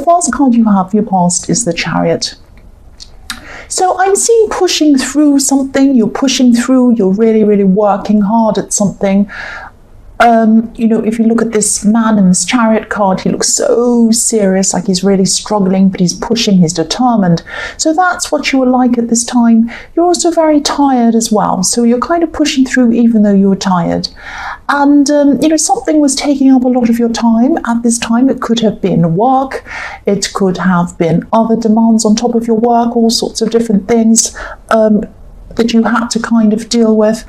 first card you have for your past is the Chariot. So I'm seeing pushing through something, you're pushing through, you're really, really working hard at something. You know, if you look at this man in this Chariot card, he looks so serious, like he's really struggling, but he's pushing, he's determined. So that's what you were like at this time. You're also very tired as well. So you're kind of pushing through even though you were tired. And, you know, something was taking up a lot of your time at this time. It could have been work. It could have been other demands on top of your work, all sorts of different things that you had to kind of deal with.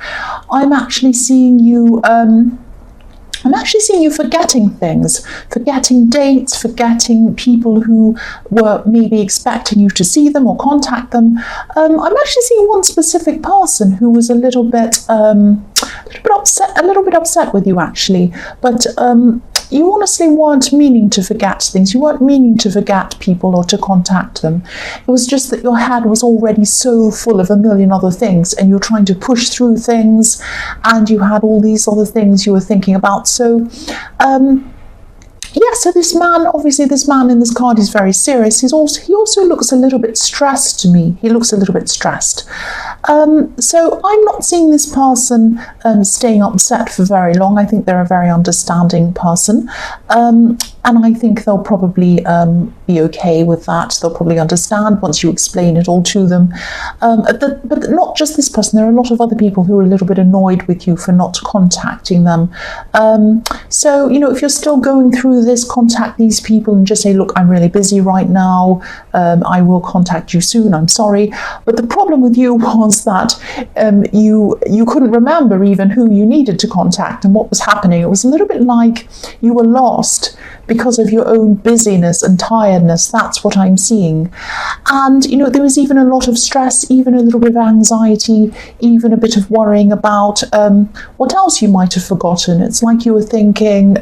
I'm actually seeing you forgetting things, forgetting dates, forgetting people who were maybe expecting you to see them or contact them. I'm actually seeing one specific person who was a little bit upset with you actually, but you honestly weren't meaning to forget things. You weren't meaning to forget people or to contact them. It was just that your head was already so full of a million other things, and you're trying to push through things, and you had all these other things you were thinking about. So yeah, so this man, obviously this man in this card is very serious. He also looks a little bit stressed to me. He looks a little bit stressed. So I'm not seeing this person staying upset for very long. I think they're a very understanding person. And I think they'll probably be okay with that. They'll probably understand once you explain it all to them. But not just this person. There are a lot of other people who are a little bit annoyed with you for not contacting them. So, you know, if you're still going through this, contact these people and just say, look, I'm really busy right now. I will contact you soon. I'm sorry. But the problem with you was that you couldn't remember even who you needed to contact and what was happening. It was a little bit like you were lost because of your own busyness and tiredness. That's what I'm seeing. And, you know, there was even a lot of stress, even a little bit of anxiety, even a bit of worrying about what else you might have forgotten. It's like you were thinking,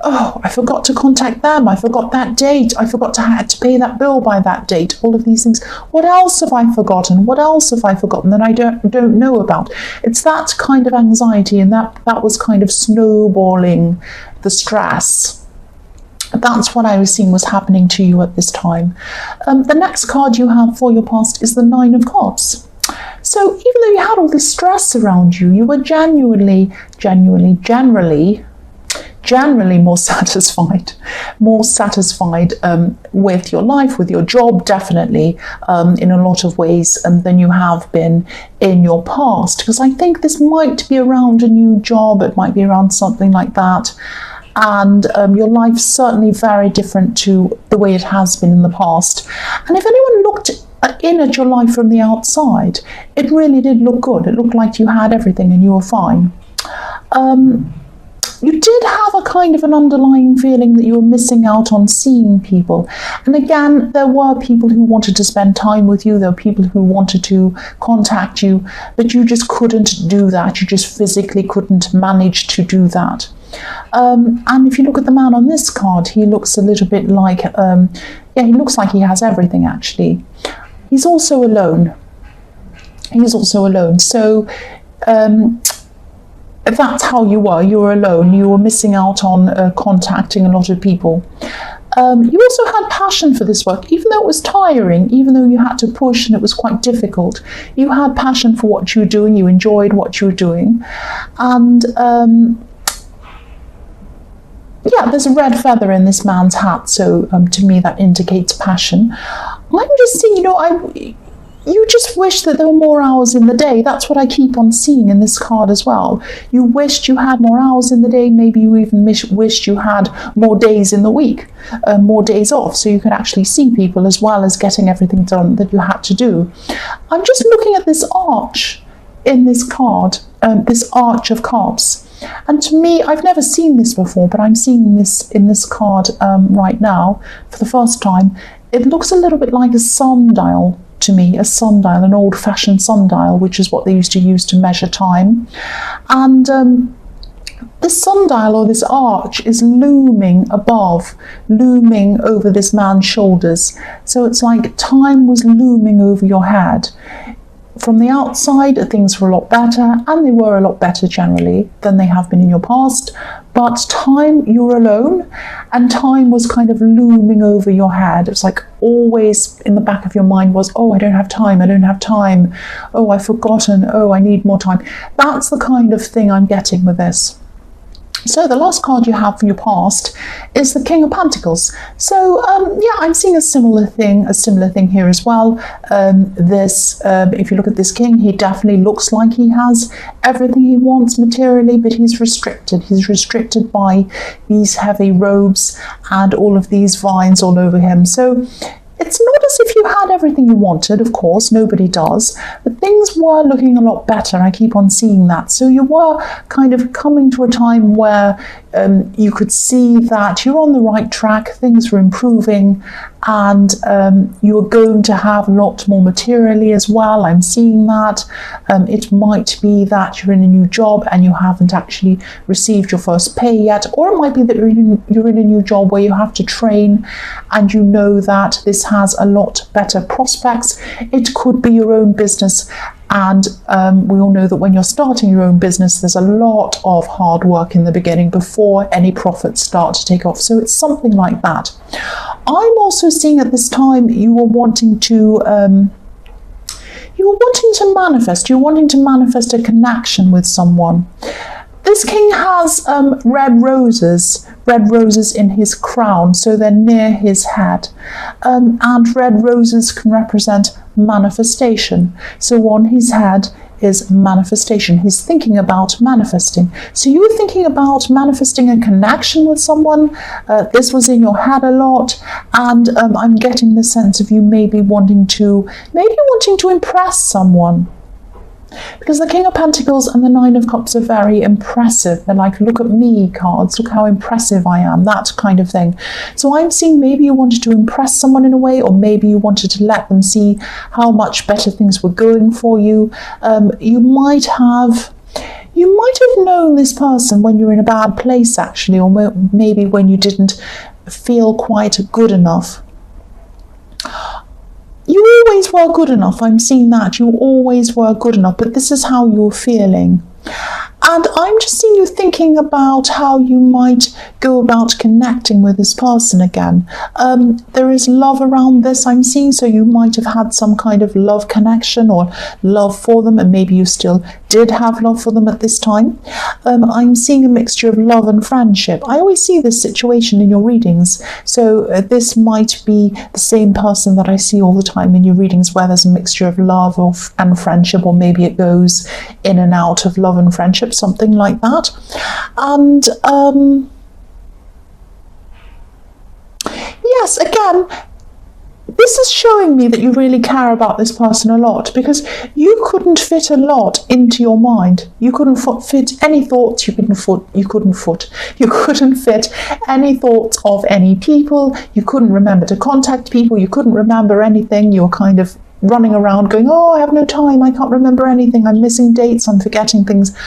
oh, I forgot to contact them. I forgot that date. I forgot to pay that bill by that date. All of these things. What else have I forgotten? What else have I forgotten that I don't know about? It's that kind of anxiety, and that was kind of snowballing the stress. That's what I was seeing was happening to you at this time. The next card you have for your past is the Nine of Cups. So even though you had all this stress around you, you were generally more satisfied with your life, with your job, definitely, in a lot of ways than you have been in your past. Because I think this might be around a new job, it might be around something like that. And your life's certainly very different to the way it has been in the past. And if anyone looked in at your life from the outside, it really did look good. It looked like you had everything and you were fine. You did have a kind of an underlying feeling that you were missing out on seeing people. And again, there were people who wanted to spend time with you. There were people who wanted to contact you, but you just couldn't do that. You just physically couldn't manage to do that. And if you look at the man on this card, he looks a little bit like, he looks like he has everything actually. He's also alone. So, if that's how you were alone, you were missing out on contacting a lot of people. You also had passion for this work, even though it was tiring, even though you had to push and it was quite difficult. You had passion for what you were doing, you enjoyed what you were doing. And yeah, there's a red feather in this man's hat, so to me that indicates passion. I'm just seeing, you just wish that there were more hours in the day. That's what I keep on seeing in this card as well. You wished you had more hours in the day. Maybe you even wished you had more days in the week, more days off, so you could actually see people as well as getting everything done that you had to do. I'm just looking at this arch in this card, this Arch of Cups. And to me, I've never seen this before, but I'm seeing this in this card right now for the first time. It looks a little bit like a sundial to me, a sundial, an old-fashioned sundial, which is what they used to use to measure time. And this sundial or this arch is looming over this man's shoulders. So it's like time was looming over your head. From the outside, things were a lot better, and they were a lot better generally than they have been in your past. But time, you're alone, and time was kind of looming over your head. It's like always in the back of your mind was, oh, I don't have time, I don't have time. Oh, I've forgotten. Oh, I need more time. That's the kind of thing I'm getting with this. So the last card you have from your past is the King of Pentacles. So yeah, I'm seeing a similar thing here as well. If you look at this king, he definitely looks like he has everything he wants materially, but he's restricted. He's restricted by these heavy robes and all of these vines all over him. So it's not as if you had everything you wanted, of course, nobody does, but things were looking a lot better. I keep on seeing that. So you were kind of coming to a time where you could see that you're on the right track, things were improving, and you're going to have a lot more materially as well. I'm seeing that. It might be that you're in a new job and you haven't actually received your first pay yet, or it might be that you're in a new job where you have to train and you know that this has a lot better prospects. It could be your own business. And we all know that when you're starting your own business, there's a lot of hard work in the beginning before any profits start to take off. So it's something like that. I'm also seeing at this time you were wanting to manifest. You're wanting to manifest a connection with someone. This king has red roses in his crown, so they're near his head. And red roses can represent manifestation. So on his head is manifestation. He's thinking about manifesting. So you were thinking about manifesting a connection with someone. This was in your head a lot, and I'm getting the sense of you maybe wanting to impress someone. Because the King of Pentacles and the Nine of Cups are very impressive. They're like, look at me cards, look how impressive I am, that kind of thing. So I'm seeing maybe you wanted to impress someone in a way, or maybe you wanted to let them see how much better things were going for you. You might have known this person when you were in a bad place, actually, or maybe when you didn't feel quite good enough. You always were good enough. I'm seeing that. You always were good enough, but this is how you're feeling. And I'm just seeing you thinking about how you might go about connecting with this person again. There is love around this, I'm seeing, so you might have had some kind of love connection or love for them, and maybe you still did have love for them at this time. I'm seeing a mixture of love and friendship. I always see this situation in your readings, so this might be the same person that I see all the time in your readings, where there's a mixture of love and friendship, or maybe it goes in and out of love and friendship, something like that. And yes, again, this is showing me that you really care about this person a lot, because you couldn't fit a lot into your mind. You couldn't fit any thoughts. You couldn't fit any thoughts of any people. You couldn't remember to contact people. You couldn't remember anything. You were kind of running around going, oh, I have no time, I can't remember anything, I'm missing dates, I'm forgetting things.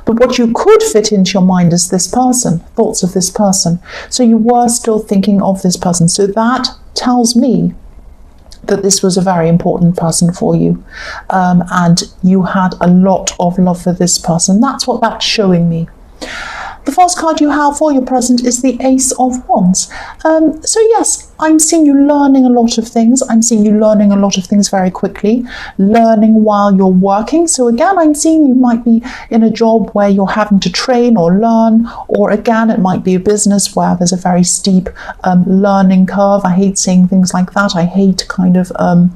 But what you could fit into your mind is this person, thoughts of this person. So you were still thinking of this person. So that tells me that this was a very important person for you, and you had a lot of love for this person. That's what that's showing me. The first card you have for your present is the Ace of Wands. So yes, I'm seeing you learning a lot of things. I'm seeing you learning a lot of things very quickly, learning while you're working. So again, I'm seeing you might be in a job where you're having to train or learn, or again, it might be a business where there's a very steep learning curve. I hate saying things like that. I hate I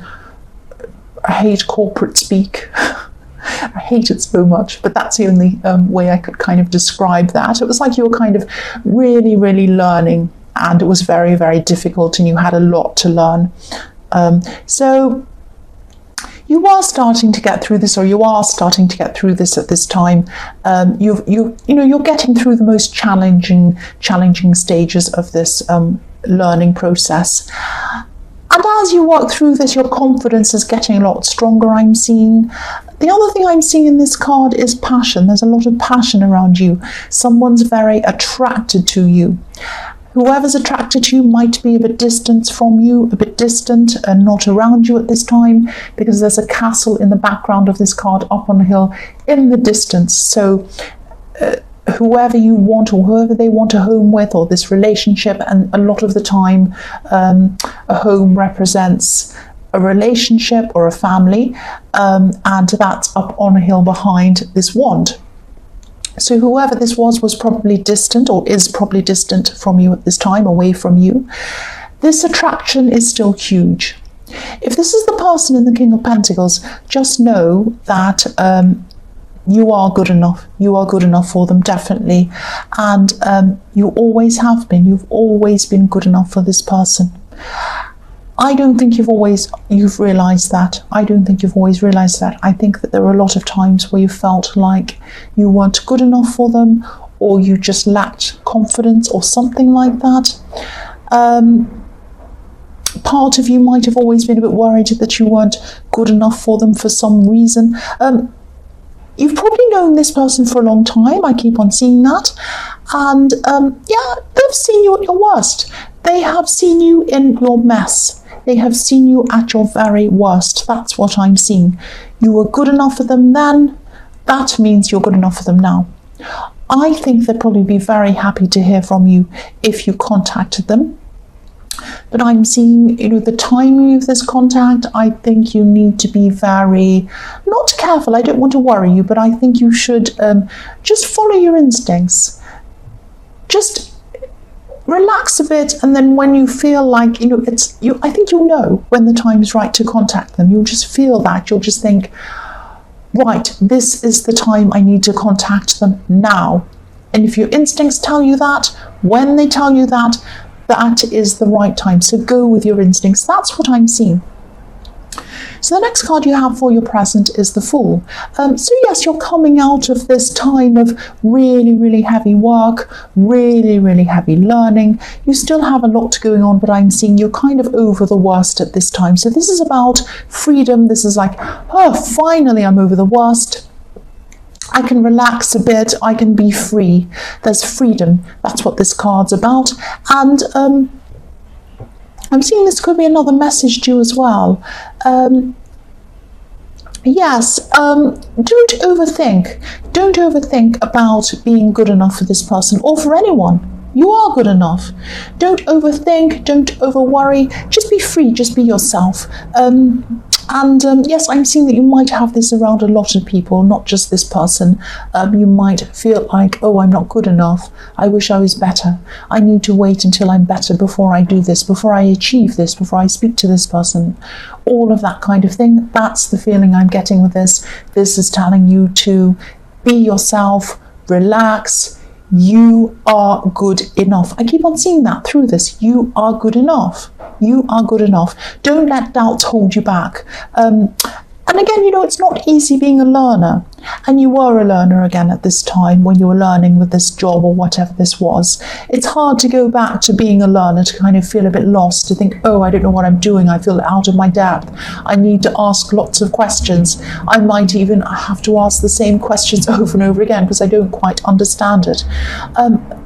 hate corporate speak. I hate it so much, but that's the only way I could kind of describe that. It was like you were kind of really, really learning, and it was very, very difficult, and you had a lot to learn. So you are starting to get through this, or you are starting to get through this at this time. You're getting through the most challenging stages of this learning process. And as you work through this, your confidence is getting a lot stronger, I'm seeing. The other thing I'm seeing in this card is passion. There's a lot of passion around you. Someone's very attracted to you. Whoever's attracted to you might be a bit distant from you, a bit distant and not around you at this time, because there's a castle in the background of this card up on a hill in the distance. So whoever you want or whoever they want a home with, or this relationship, and a lot of the time a home represents a relationship or a family, and that's up on a hill behind this wand. So whoever this was probably distant, or is probably distant from you at this time, away from you. This attraction is still huge. If this is the person in the King of Pentacles, just know that you are good enough. You are good enough for them, definitely. And you always have been. You've always been good enough for this person. I don't think you've realised that. I don't think you've always realised that. I think that there were a lot of times where you felt like you weren't good enough for them, or you just lacked confidence or something like that. Part of you might have always been a bit worried that you weren't good enough for them for some reason. You've probably known this person for a long time. I keep on seeing that. And yeah, they've seen you at your worst. They have seen you in your mess. They have seen you at your very worst. That's what I'm seeing. You were good enough for them then. That means you're good enough for them now. I think they'd probably be very happy to hear from you if you contacted them. But I'm seeing, the timing of this contact, I think you need to be very, not careful, I don't want to worry you, but I think you should just follow your instincts. Just relax a bit, and then when you feel like, I think you'll know when the time is right to contact them. You'll just feel that. You'll just think, right, this is the time I need to contact them now. And if your instincts tell you that, when they tell you that, that is the right time. So go with your instincts. That's what I'm seeing. So the next card you have for your present is the Fool. So yes, you're coming out of this time of really, really heavy work, really, really heavy learning. You still have a lot going on, but I'm seeing you're kind of over the worst at this time. So this is about freedom. This is like, oh, finally I'm over the worst. I can relax a bit. I can be free. There's freedom. That's what this card's about. And I'm seeing this could be another message to you as well. Yes, don't overthink. Don't overthink about being good enough for this person or for anyone. You are good enough. Don't overthink. Don't overworry. Just be free. Just be yourself. Yes, I'm seeing that you might have this around a lot of people, not just this person. You might feel like, oh, I'm not good enough. I wish I was better. I need to wait until I'm better before I do this, before I achieve this, before I speak to this person. All of that kind of thing. That's the feeling I'm getting with this. This is telling you to be yourself, relax. You are good enough. I keep on seeing that through this. You are good enough. You are good enough. Don't let doubts hold you back. And again, it's not easy being a learner. And you were a learner again at this time when you were learning with this job or whatever this was. It's hard to go back to being a learner, to kind of feel a bit lost, to think, oh, I don't know what I'm doing. I feel out of my depth. I need to ask lots of questions. I might even have to ask the same questions over and over again because I don't quite understand it.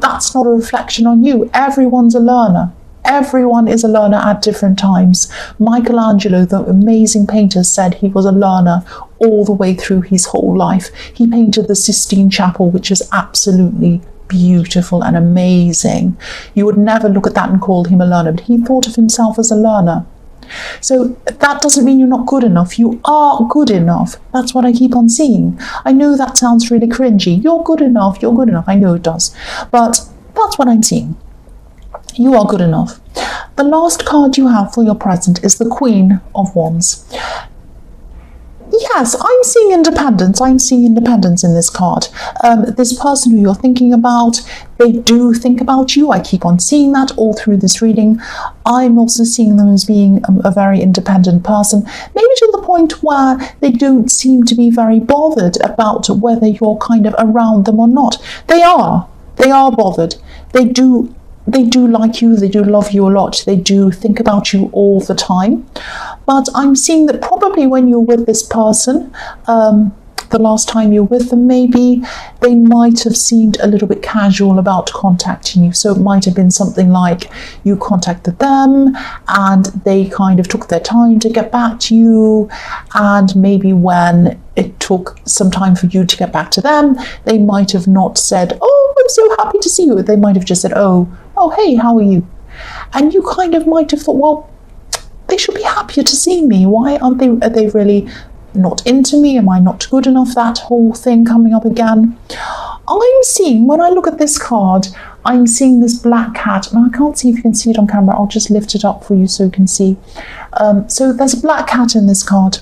That's not a reflection on you. Everyone's a learner. Everyone is a learner at different times. Michelangelo, the amazing painter, said he was a learner all the way through his whole life. He painted the Sistine Chapel, which is absolutely beautiful and amazing. You would never look at that and call him a learner, but he thought of himself as a learner. So that doesn't mean you're not good enough. You are good enough. That's what I keep on seeing. I know that sounds really cringy. You're good enough. You're good enough. I know it does. But that's what I'm seeing. You are good enough. The last card you have for your present is the Queen of Wands. Yes, I'm seeing independence. I'm seeing independence in this card. This person who you're thinking about, they do think about you. I keep on seeing that all through this reading. I'm also seeing them as being a very independent person, maybe to the point where they don't seem to be very bothered about whether you're kind of around them or not. They are bothered. They do like you, they do love you a lot, they do think about you all the time. But I'm seeing that probably when you're with this person, the last time you're with them, maybe they might have seemed a little bit casual about contacting you. So it might have been something like you contacted them and they kind of took their time to get back to you, and maybe when it took some time for you to get back to them, they might have not said, "Oh, I'm so happy to see you." They might have just said, "Oh, hey, how are you?" And you kind of might have thought, well, they should be happier to see me. Why aren't they? Are they really not into me? Am I not good enough? That whole thing coming up again. I'm seeing, when I look at this card, I'm seeing this black cat. Now, I can't see if you can see it on camera. I'll just lift it up for you so you can see. So there's a black cat in this card.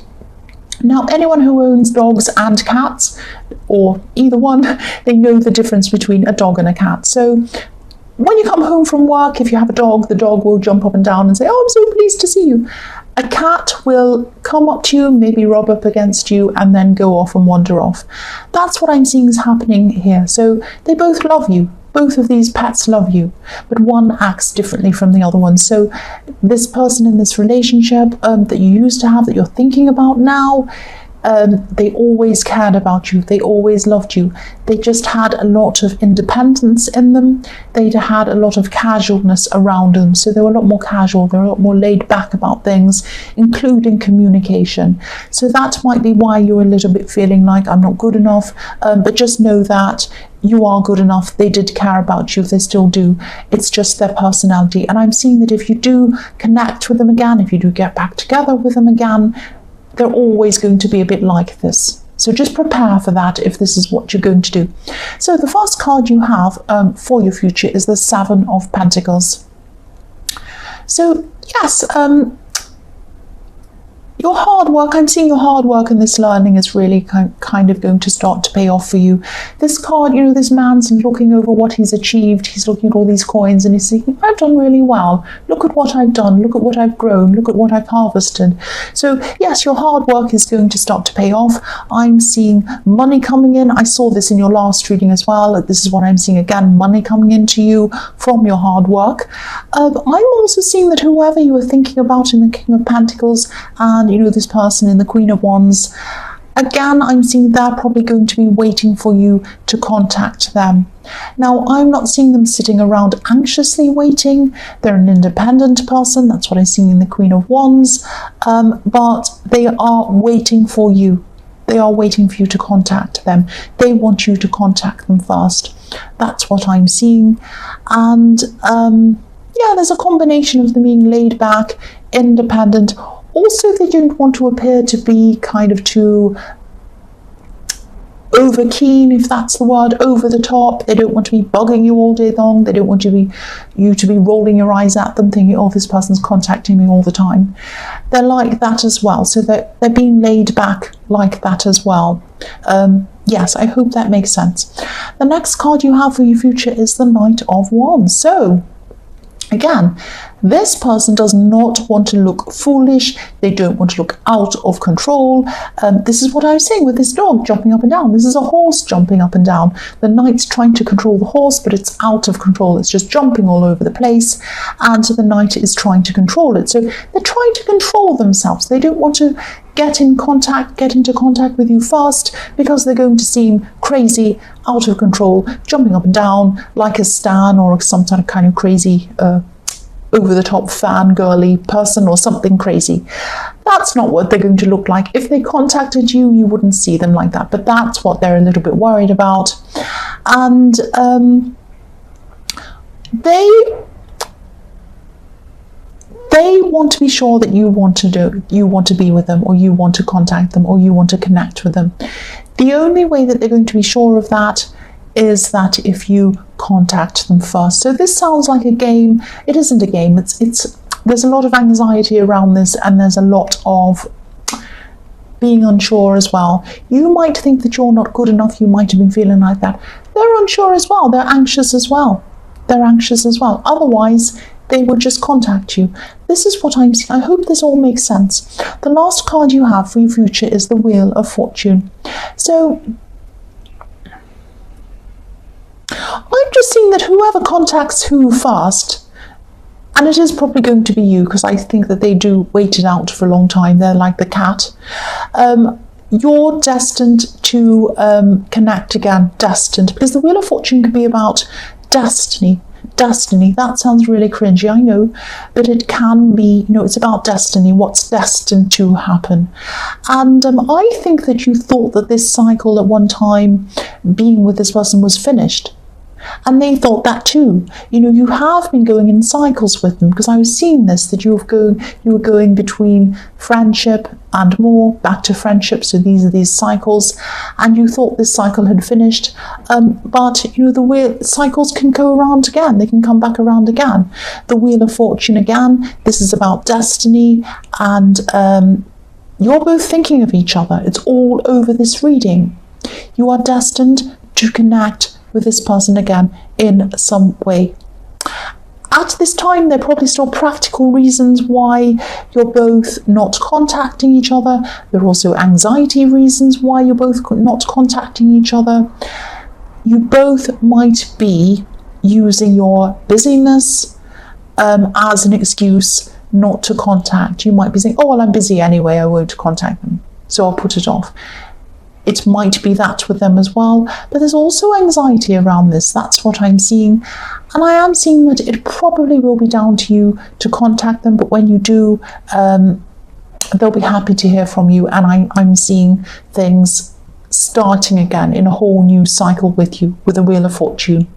Now, anyone who owns dogs and cats, or either one, they know the difference between a dog and a cat. So when you come home from work, if you have a dog, the dog will jump up and down and say, "Oh, I'm so pleased to see you." A cat will come up to you, maybe rub up against you, and then go off and wander off. That's what I'm seeing is happening here. So they both love you. Both of these pets love you, but one acts differently from the other one. So this person in this relationship that you used to have, that you're thinking about now, they always cared about you. They always loved you. They just had a lot of independence in them. They had a lot of casualness around them. So they were a lot more casual. They were a lot more laid back about things, including communication. So that might be why you're a little bit feeling like, I'm not good enough. But just know that you are good enough. They did care about you. They still do. It's just their personality. And I'm seeing that if you do connect with them again, if you do get back together with them again, they're always going to be a bit like this. So just prepare for that if this is what you're going to do. So the first card you have for your future is the Seven of Pentacles. So yes, your hard work, I'm seeing your hard work and this learning is really kind of going to start to pay off for you. This card, you know, this man's looking over what he's achieved. He's looking at all these coins and he's thinking, I've done really well. Look at what I've done. Look at what I've grown. Look at what I've harvested. So yes, your hard work is going to start to pay off. I'm seeing money coming in. I saw this in your last reading as well. This is what I'm seeing again, money coming into you from your hard work. I'm also seeing that whoever you were thinking about in the King of Pentacles and, you know, this person in the Queen of Wands, again, I'm seeing they're probably going to be waiting for you to contact them. Now, I'm not seeing them sitting around anxiously waiting. They're an independent person. That's what I'm seeing in the Queen of Wands. But they are waiting for you. They are waiting for you to contact them. They want you to contact them first. That's what I'm seeing. And yeah, there's a combination of them being laid back, independent. Also, they didn't want to appear to be kind of too over keen, if that's the word, over the top. They don't want to be bugging you all day long. They don't want you to be rolling your eyes at them thinking, oh, this person's contacting me all the time. They're like that as well. So they're being laid back like that as well. Yes, I hope that makes sense. The next card you have for your future is the Knight of Wands. So again, this person does not want to look foolish. They don't want to look out of control. This is what I was saying with this dog jumping up and down. This is a horse jumping up and down. The knight's trying to control the horse, but it's out of control. It's just jumping all over the place. And so the knight is trying to control it. So they're trying to control themselves. They don't want to get into contact with you first, because they're going to seem crazy, out of control, jumping up and down like a stan or some kind of crazy over-the-top fangirly person or something crazy. That's not what they're going to look like. If they contacted you, you wouldn't see them like that, but that's what they're a little bit worried about. And they want to be sure that you want to be with them, or you want to contact them, or you want to connect with them. The only way that they're going to be sure of that is that if you contact them first. So this sounds like a game. It isn't a game. There's a lot of anxiety around this, and there's a lot of being unsure as well. You might think that you're not good enough. You might have been feeling like that. They're unsure as well. They're anxious as well. Otherwise, they would just contact you. This is what I'm seeing. I hope this all makes sense. The last card you have for your future is the Wheel of Fortune. So I'm just seeing that whoever contacts who first, and it is probably going to be you, because I think that they do wait it out for a long time. They're like the cat. you're destined to connect again, destined, because the Wheel of Fortune could be about destiny. Destiny, that sounds really cringy, I know, but it can be, it's about destiny, what's destined to happen. And I think that you thought that this cycle at one time, being with this person, was finished. And they thought that too. You have been going in cycles with them, because I was seeing this, that you were going between friendship and more, back to friendship. So these are these cycles, and you thought this cycle had finished. But the cycles can go around again. They can come back around again. The Wheel of Fortune again. This is about destiny, and you're both thinking of each other. It's all over this reading. You are destined to connect with this person again in some way. At this time, there are probably still practical reasons why you're both not contacting each other. There are also anxiety reasons why you're both not contacting each other. You both might be using your busyness as an excuse not to contact. You might be saying, oh, well, I'm busy anyway, I won't contact them, so I'll put it off. It might be that with them as well, but there's also anxiety around this. That's what I'm seeing. And I am seeing that it probably will be down to you to contact them, but when you do, they'll be happy to hear from you. And I'm seeing things starting again in a whole new cycle with you, with the Wheel of Fortune.